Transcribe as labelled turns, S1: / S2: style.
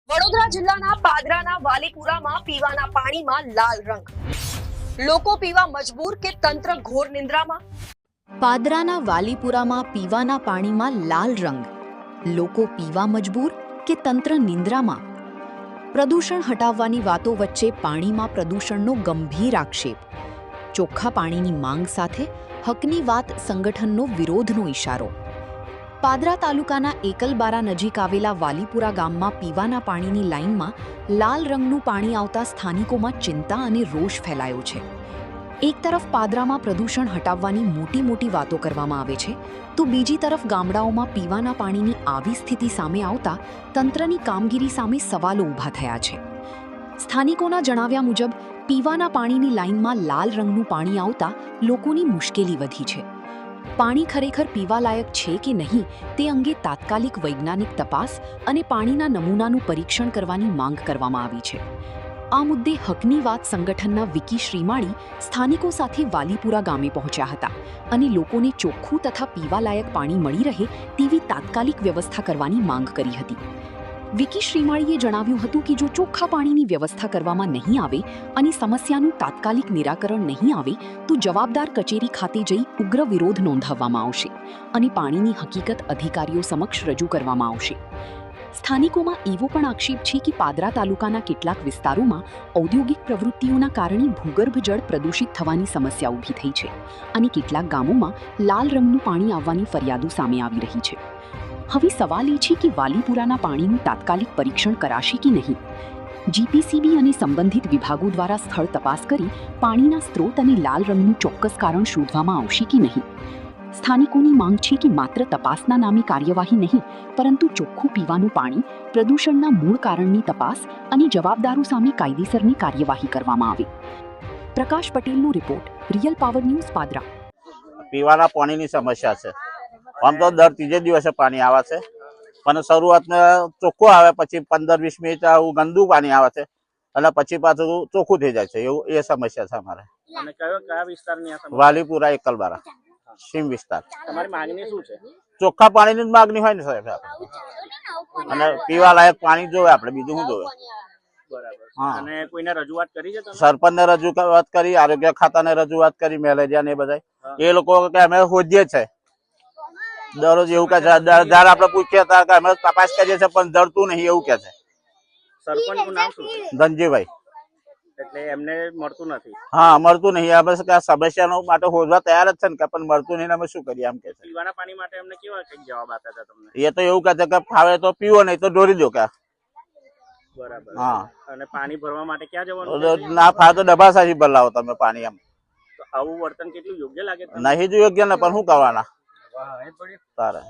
S1: વડોદરા જિલ્લાના પાદરાના વાલીપુરામાં પીવાના પાણીમાં લાલ રંગ, લોકો પીવા મજબૂર કે તંત્ર ઘોર નિંદ્રામાં?
S2: પાદરાના વાલીપુરામાં પીવાના પાણીમાં લાલ રંગ, લોકો પીવા મજબૂર કે તંત્ર નિંદ્રામાં? પ્રદૂષણ હટાવવાની વાતો વચ્ચે પાણીમાં પ્રદૂષણનો ગંભીર આક્ષેપ, ચોખ્ખા પાણીની માંગ સાથે હકની વાત સંગઠનનો વિરોધનો ઇશારો. પાદરા તાલુકાના એકલબારા નજીક આવેલા વાલીપુરા ગામમાં પીવાના પાણીની લાઇનમાં લાલ રંગનું પાણી આવતા સ્થાનિકોમાં ચિંતા અને રોષ ફેલાયો છે. એક તરફ પાદરામાં પ્રદૂષણ હટાવવાની મોટી વાતો કરવામાં આવે છે, તો બીજી તરફ ગામડાઓમાં પીવાના પાણીની આવી સ્થિતિ સામે આવતા તંત્રની કામગીરી સામે સવાલો ઊભા થયા છે. સ્થાનિકોના જણાવ્યા મુજબ પીવાના પાણીની લાઇનમાં લાલ રંગનું પાણી આવતા લોકોની મુશ્કેલી વધી છે. પાણી ખરેખર પીવાલાયક છે કે નહીં તે અંગે તાત્કાલિક વૈજ્ઞાનિક તપાસ અને પાણીના નમૂનાનું પરીક્ષણ કરવાની માંગ કરવામાં આવી છે. આ મુદ્દે હકની વાત સંગઠનના વિકી શ્રીમાળી સ્થાનિકો સાથે વાલીપુરા ગામે પહોંચ્યા હતા અને લોકોને ચોખ્ખું તથા પીવાલાયક પાણી મળી રહે તેવી તાત્કાલિક વ્યવસ્થા કરવાની માંગ કરી હતી. વિકી શ્રીમાળીએ જણાવ્યું હતું કે જો ચોખ્ખા પાણીની વ્યવસ્થા કરવામાં નહીં આવે અને સમસ્યાનું તાત્કાલિક નિરાકરણ નહીં આવે તો જવાબદાર કચેરી ખાતે જઈ ઉગ્ર વિરોધ નોંધાવવામાં આવશે અને પાણીની હકીકત અધિકારીઓ સમક્ષ રજૂ કરવામાં આવશે. સ્થાનિકોમાં એવો પણ આક્ષેપ છે કે પાદરા તાલુકાના કેટલાક વિસ્તારોમાં ઔદ્યોગિક પ્રવૃત્તિઓના કારણે ભૂગર્ભ જળ પ્રદૂષિત થવાની સમસ્યા ઊભી થઈ છે અને કેટલાક ગામોમાં લાલ રંગનું પાણી આવવાની ફરિયાદો સામે આવી રહી છે. હવે સવાલ એ છે કે વાલીપુરાના પાણીનું તાત્કાલિક પરીક્ષણ કરાશે કે નહીં. જીપીસીબી અને સંબંધિત વિભાગો દ્વારા સ્થળ તપાસ કરી પાણીના સ્ત્રોત અને લાલ રંગનું ચોક્કસ કારણ શોધવામાં આવશે કે નહીં. સ્થાનિકોની માંગ છે કે માત્ર તપાસના નામે કાર્યવાહી નહીં, પરંતુ ચોખ્ખું પીવાનું પાણી, પ્રદૂષણના મૂળ કારણની તપાસ અને જવાબદારો સામે કાયદેસરની કાર્યવાહી કરવામાં આવે. પ્રકાશ પટેલનો report, real power news, Padra.
S3: પીવાના પાણીની સમસ્યા છે. આમ તો દર ત્રીજે દિવસે પાણી આવે છે, પણ શરૂઆતમાં ચોખ્ખું આવે, પછી 15-20 મિનિટ આવું ગંદુ પાણી આવે છે અને પછી પાછું ચોખ્ખું થઈ જાય છે. એવું એ સમસ્યા છે અમારે.
S4: અને કયા વિસ્તારની આ સમસ્યા?
S3: વાલીપુરા એકલબારા સીમ વિસ્તાર.
S4: તમારી માંગણી શું છે?
S3: ચોખ્ખા પાણીની જ માગણી હોય ને સાહેબ, અને પીવા લાયક પાણી જોવે, આપણે બીજું શું જોવે.
S4: બરાબર.
S3: હા.
S4: અને કોઈને રજૂઆત કરી છે તમે?
S3: સરપંચને રજૂઆત કરી, આરોગ્ય ખાતાને રજૂઆત કરી, મેલેરિયા ને એ બધા. એ લોકો કે અમે હોજીએ છે દરરોજ, એવું કે છે. જયારે આપણે પૂછીએ ત્યારે અમે તપાસ કરીએ છીએ પણ જડતું નહીં એવું કે છે.
S4: સરપંચનું નામ શું છે?
S3: ધનજીભાઈ.
S4: એટલે એમને મળતું નથી?
S3: હા, મળતું નહીં. અમે સમસ્યાનો માટે હોદવા તૈયાર જ છે ને, પણ મળતું નહીં, અમે શું કરીએ એમ કે છે.
S4: પીવાના પાણી માટે એમને કેવા કંઈક જવાબ આપ્યા હતા તમને?
S3: એ તો એવું કે છે કે ફાવે તો પીવો, નહીં તો ઢોરી દો કે.
S4: બરાબર.
S3: હા.
S4: અને પાણી ભરવા માટે ક્યાં જવાનું?
S3: ના ફાવે તો ડબાસાથી ભલાવો તમે પાણી. એમ
S4: તો આવું વર્તન કેટલું યોગ્ય લાગે તમને?
S3: નહીં જ યોગ્ય ને, પણ શું કરવાના તારે.